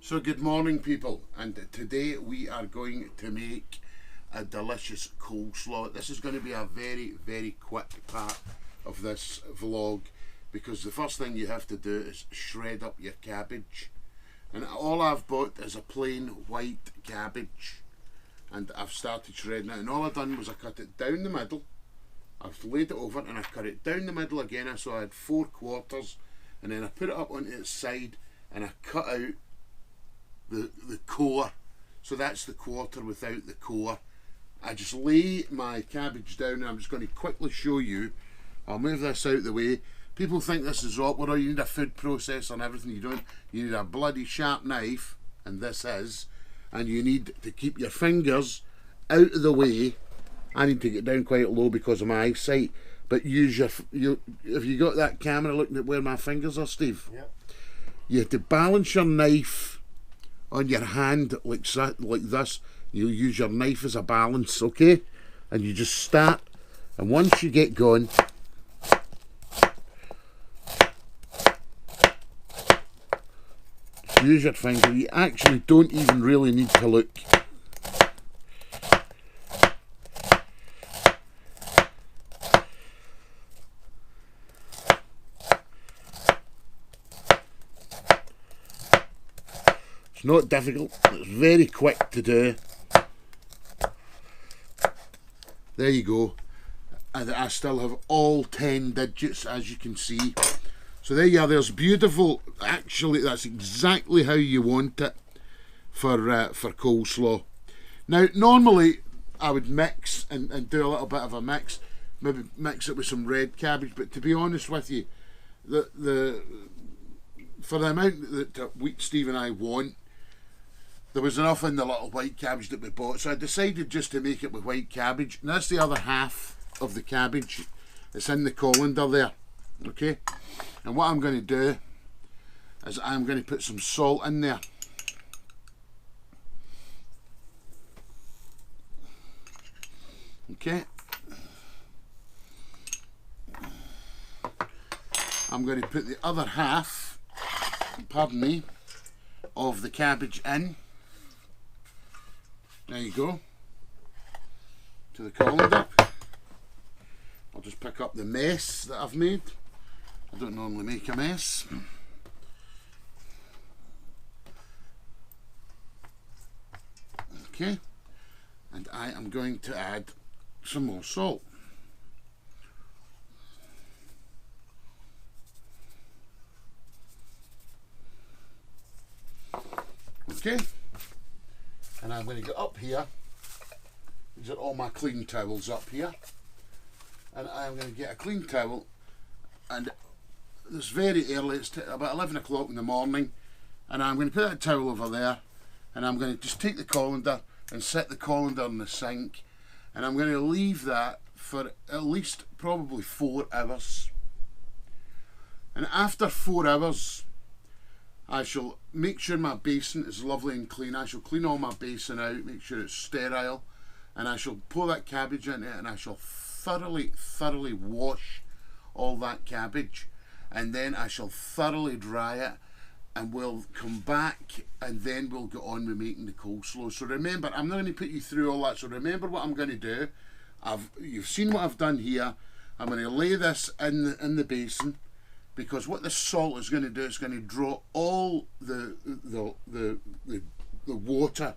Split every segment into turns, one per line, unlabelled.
So good morning people, and today we are going to make a delicious coleslaw. This is going to be a very quick part of this vlog because the first thing you have to do is shred up your cabbage, and all I've bought is a plain white cabbage and I've started shredding it, and all I've done was I cut it down the middle. I've laid it over and I cut it down the middle again, so I had 4 quarters, and then I put it up onto its side and I cut out the core, so that's the quarter without the core. I just lay my cabbage down, and I'm just going to quickly show you. I'll move this out of the way. People think this is awkward, or you need a food processor and everything. You don't. You need a bloody sharp knife, and this is, and you need to keep your fingers out of the way. I need to get down quite low because of my eyesight, but use your if you got that camera looking at where my fingers are, Steve.
Yep.
You have to balance your knife on your hand like this. You use your knife as a balance, okay? And you just start, and once you get going, use your finger. You actually don't even really need to look. It's not difficult, it's very quick to do. There you go. And I still have all 10 digits, as you can see. So there you are, there's beautiful. Actually, that's exactly how you want it for coleslaw. Now, normally I would mix and do a little bit of a mix, maybe mix it with some red cabbage, but to be honest with you, for the amount that Steve and I want, there was enough in the little white cabbage that we bought, so I decided just to make it with white cabbage. And that's the other half of the cabbage. It's in the colander there, okay? And what I'm going to do is I'm going to put some salt in there. Okay. I'm going to put the other half, pardon me, of the cabbage in. There you go, to the colander. I'll just pick up the mess that I've made. I don't normally make a mess. Okay, and I am going to add some more salt. Okay. And I'm going to get up here. These are all my clean towels up here. And I'm going to get a clean towel. And it's very early, it's about 11 o'clock in the morning. And I'm going to put that towel over there. And I'm going to just take the colander and set the colander in the sink. And I'm going to leave that for at least probably 4 hours. And after 4 hours, I shall make sure my basin is lovely and clean. I shall clean all my basin out, make sure it's sterile, and I shall pour that cabbage in it, and I shall thoroughly wash all that cabbage, and then I shall thoroughly dry it, and we'll come back and then we'll get on with making the coleslaw. So remember, I'm not going to put you through all that, so remember what I'm going to do. You've seen what I've done here. I'm going to lay this in the basin, because what the salt is going to do is going to draw all the water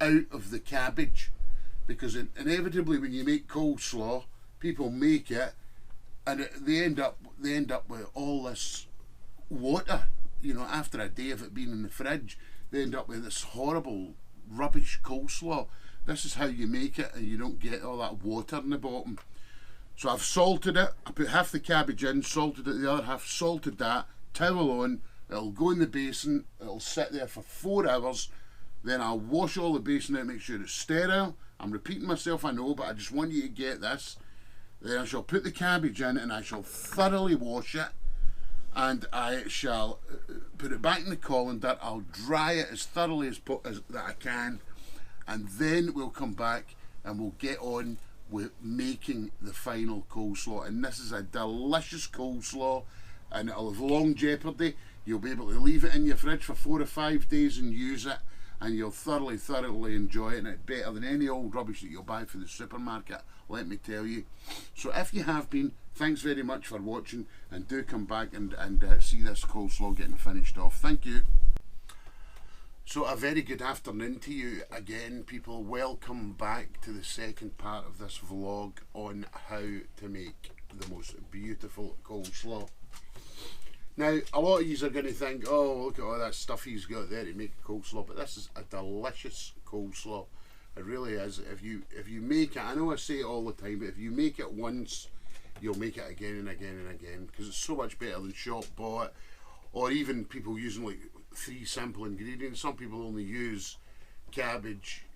out of the cabbage, because inevitably when you make coleslaw, people make it and they end up with all this water. You know, after a day of it being in the fridge, they end up with this horrible rubbish coleslaw. This is how you make it, and you don't get all that water in the bottom. So I've salted it. I put half the cabbage in, salted it, the other half salted that, towel on, it'll go in the basin, it'll sit there for 4 hours, then I'll wash all the basin out, make sure it's sterile. I'm repeating myself, I know, but I just want you to get this. Then I shall put the cabbage in and I shall thoroughly wash it, and I shall put it back in the colander. I'll dry it as thoroughly as that I can, and then we'll come back and we'll get on with making the final coleslaw. And this is a delicious coleslaw, and it'll have long jeopardy. You'll be able to leave it in your fridge for 4 or 5 days and use it, and you'll thoroughly enjoy it, and it's better than any old rubbish that you'll buy from the supermarket, let me tell you. So if you have been, thanks very much for watching, and do come back and see this coleslaw getting finished off. Thank you. So a very good afternoon to you again, people. Welcome back to the second part of this vlog on how to make the most beautiful coleslaw. Now, a lot of you are going to think, oh, look at all that stuff he's got there to make a coleslaw, but this is a delicious coleslaw. It really is. If you make it, I know I say it all the time, but if you make it once, you'll make it again and again and again, because it's so much better than shop bought, or even people using like 3 simple ingredients. Some people only use cabbage,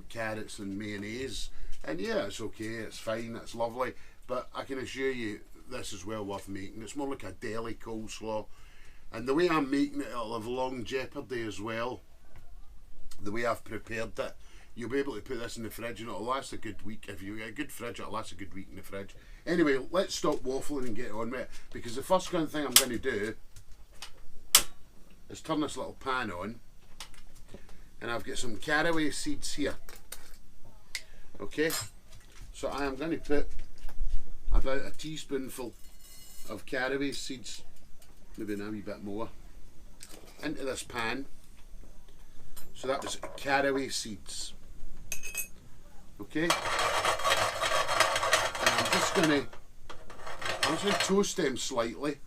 carrots and mayonnaise, and yeah, it's okay, it's fine, it's lovely, but I can assure you this is well worth making. It's more like a deli coleslaw, and the way I'm making it, it'll have long jeopardy as well. The way I've prepared it, you'll be able to put this in the fridge and it'll last a good week. If you get a good fridge, it'll last a good week in the fridge. Anyway, let's stop waffling and get on with it, because the first kind of thing I'm going to do is turn this little pan on, and I've got some caraway seeds here. Okay, so I am going to put about a teaspoonful of caraway seeds, maybe a wee bit more, into this pan. So that was caraway seeds. Okay, and I'm just going to toast them slightly,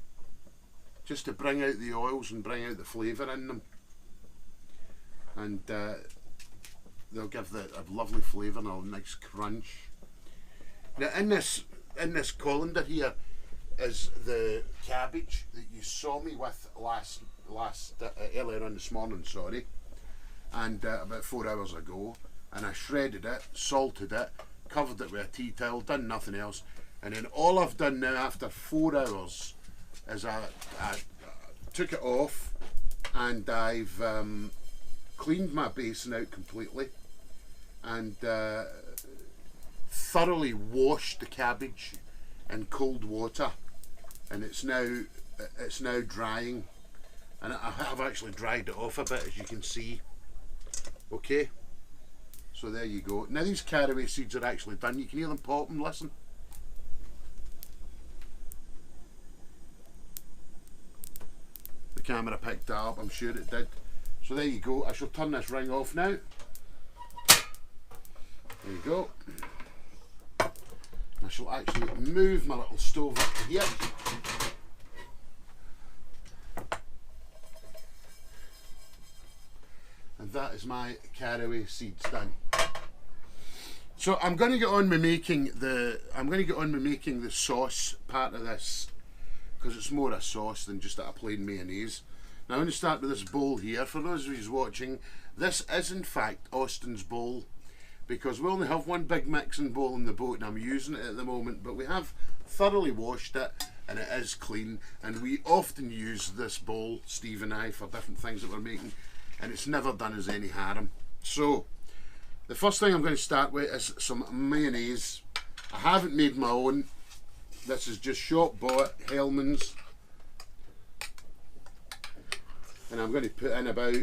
just to bring out the oils and bring out the flavour in them, and they'll give a lovely flavour and a nice crunch. Now in this colander here is the cabbage that you saw me with earlier on this morning, sorry, and about 4 hours ago, and I shredded it, salted it, covered it with a tea towel, done nothing else, and then all I've done now after 4 hours is I took it off, and I've cleaned my basin out completely, and thoroughly washed the cabbage in cold water, and it's now drying, and I have actually dried it off a bit, as you can see. Okay, so there you go. Now these caraway seeds are actually done. You can hear them popping, listen. The camera picked that up, I'm sure it did. So there you go. I shall turn this ring off now. There you go. I shall actually move my little stove up to here. And that is my caraway seeds done. So I'm going to get on with making the sauce part of this, because it's more a sauce than just a plain mayonnaise. Now I'm going to start with this bowl here. For those of you watching, this is in fact Austin's bowl, because we only have one big mixing bowl in the boat and I'm using it at the moment, but we have thoroughly washed it and it is clean, and we often use this bowl, Steve and I, for different things that we're making, and it's never done us any harm. So the first thing I'm going to start with is some mayonnaise. I haven't made my own. This is just shop bought Hellman's, and I'm going to put in about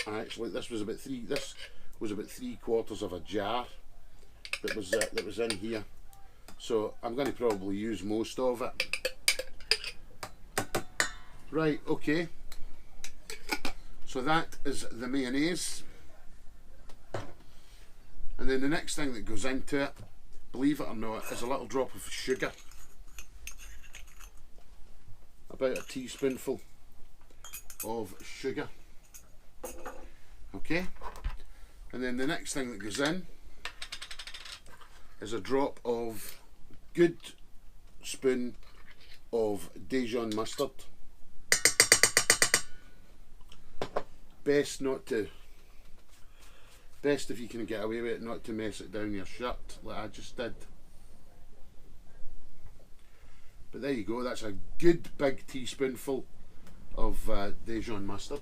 actually this was about 3/4 of a jar that was in here, so I'm going to probably use most of it. Right, okay, so that is the mayonnaise, and then the next thing that goes into it, believe it or not, is a little drop of sugar, about a teaspoonful of sugar. Okay, and then the next thing that goes in is a drop of good spoon of Dijon mustard. Best if you can get away with it, not to mess it down your shirt like I just did. But there you go, that's a good big teaspoonful of Dijon mustard.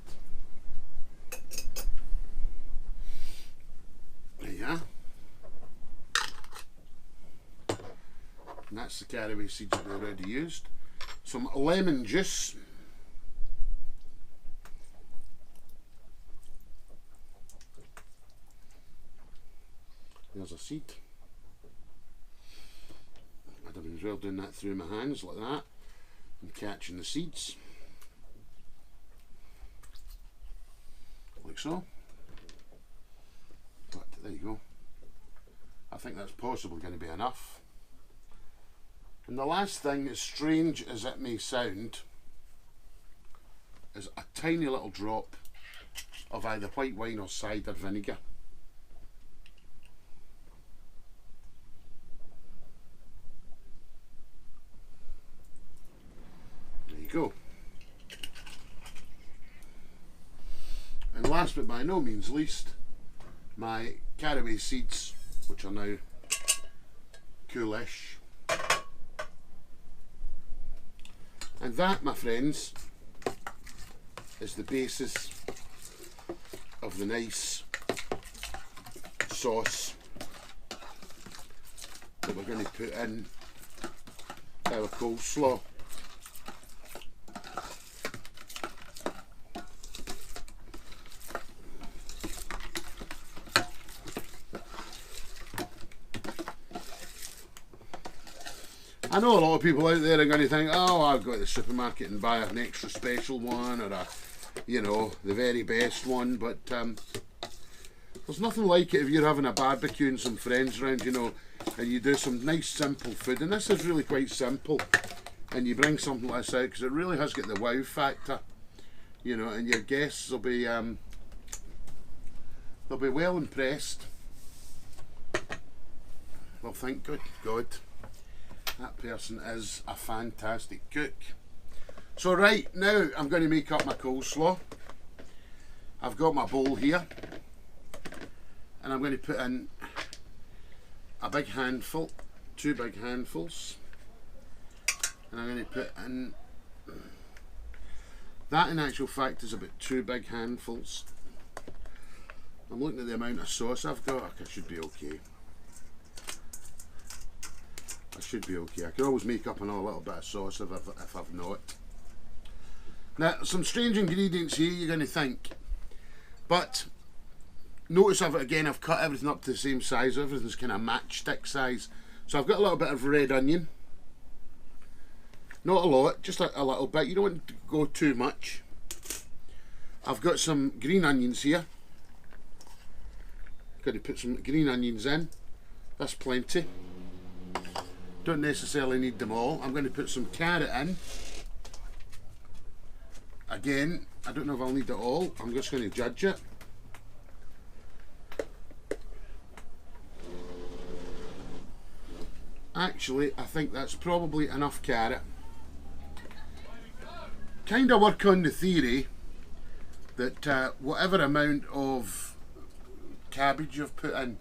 There you are. And that's the caraway seeds that we already used. Some lemon juice. There's a seed. I'd have been as well doing that through my hands like that and catching the seeds. Like so. But there you go. I think that's possibly going to be enough. And the last thing, as strange as it may sound, is a tiny little drop of either white wine or cider vinegar. There you go. And last but by no means least, my caraway seeds, which are now coolish. And that, my friends, is the basis of the nice sauce that we're going to put in our coleslaw. I know a lot of people out there are going to think, oh, I'll go to the supermarket and buy an extra special one, or a, you know, the very best one, but there's nothing like it if you're having a barbecue and some friends around, you know, and you do some nice simple food, and this is really quite simple, and you bring something like this out, because it really has got the wow factor, you know, and your guests will be they'll be well impressed. Well, thank good God. That person is a fantastic cook. So right, now I'm going to make up my coleslaw. I've got my bowl here. And I'm going to put in a big handful, 2 big handfuls. And I'm going to put in, that in actual fact is about 2 big handfuls. I'm looking at the amount of sauce I've got. I should be okay. I should be okay. I can always make up another little bit of sauce if I've not. Now, some strange ingredients here you're going to think, but notice I've cut everything up to the same size. Everything's kind of matchstick size. So I've got a little bit of red onion. Not a lot, just a little bit. You don't want to go too much. I've got some green onions here. Got to put some green onions in. That's plenty. Don't necessarily need them all. I'm going to put some carrot in. Again, I don't know if I'll need it all. I'm just going to judge it. Actually, I think that's probably enough carrot. Kind of work on the theory that whatever amount of cabbage you've put in,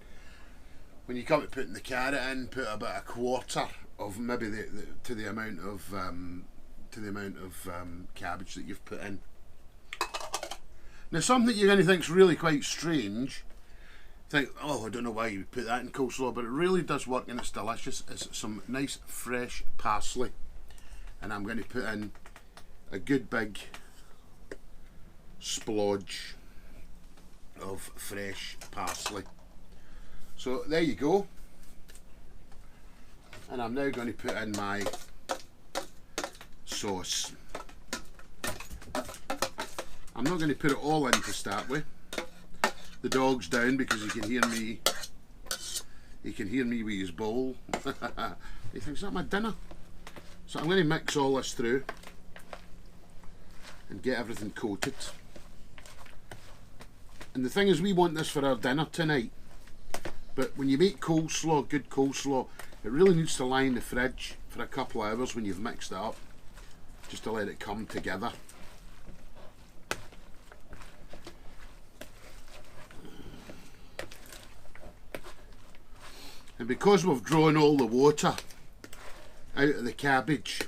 when you come to putting the carrot in, put about a quarter of maybe to the amount of cabbage that you've put in. Now, something you're going to think is really quite strange. Think, oh, I don't know why you would put that in coleslaw, but it really does work and it's delicious. It's some nice fresh parsley, and I'm going to put in a good big splodge of fresh parsley. So there you go, and I'm now going to put in my sauce. I'm not going to put it all in to start with. The dog's down because he can hear me. He can hear me with his bowl. He thinks, is that my dinner? So I'm going to mix all this through and get everything coated. And the thing is, we want this for our dinner tonight. But when you make coleslaw, good coleslaw, it really needs to lie in the fridge for a couple of hours when you've mixed it up, just to let it come together. And because we've drawn all the water out of the cabbage,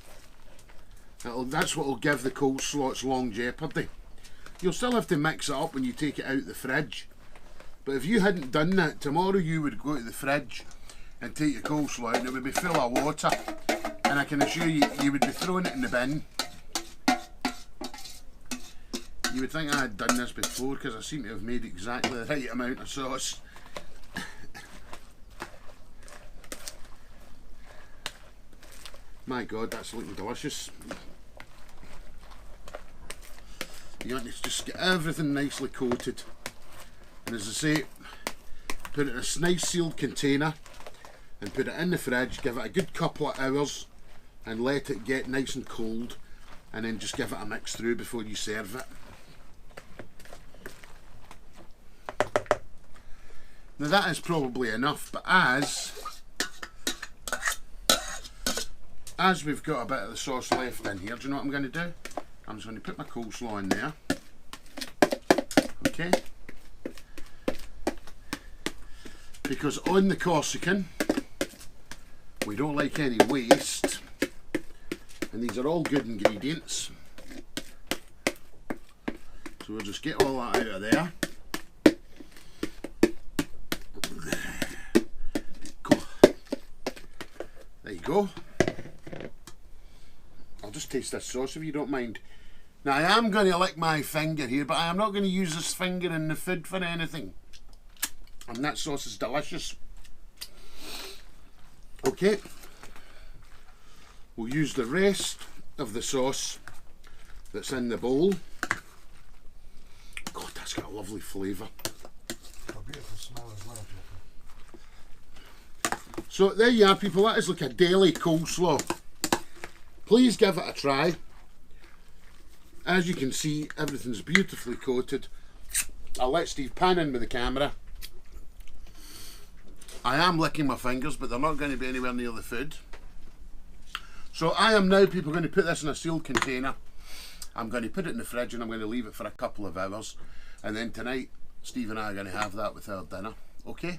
that's what will give the coleslaw its longevity. You'll still have to mix it up when you take it out of the fridge. But if you hadn't done that, tomorrow you would go to the fridge and take your coleslaw out and it would be full of water, and I can assure you, you would be throwing it in the bin. You would think I had done this before because I seem to have made exactly the right amount of sauce. My God, that's looking delicious. You want to just get everything nicely coated, and as I say, put it in a nice sealed container and put it in the fridge, give it a good couple of hours and let it get nice and cold, and then just give it a mix through before you serve it. Now that is probably enough, but as we've got a bit of the sauce left in here, do you know what I'm going to do? I'm just going to put my coleslaw in there. Okay. Because on the Corsican, we don't like any waste, and these are all good ingredients. So we'll just get all that out of there. There you go. I'll just taste this sauce if you don't mind. Now I am going to lick my finger here, but I am not going to use this finger in the food for anything. And that sauce is delicious. Okay. We'll use the rest of the sauce that's in the bowl. God, that's got a lovely flavour.
A beautiful smell as well, Jackie.
So there you are, people. That is like a daily coleslaw. Please give it a try. As you can see, everything's beautifully coated. I'll let Steve pan in with the camera. I am licking my fingers, but they're not going to be anywhere near the food. So I am now, people, going to put this in a sealed container. I'm going to put it in the fridge and I'm going to leave it for a couple of hours. And then tonight, Steve and I are going to have that with our dinner. Okay?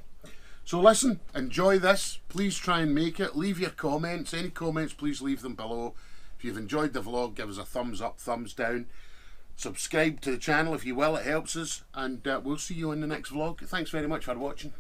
So listen, enjoy this. Please try and make it. Leave your comments. Any comments, please leave them below. If you've enjoyed the vlog, give us a thumbs up, thumbs down. Subscribe to the channel if you will, it helps us. And we'll see you in the next vlog. Thanks very much for watching.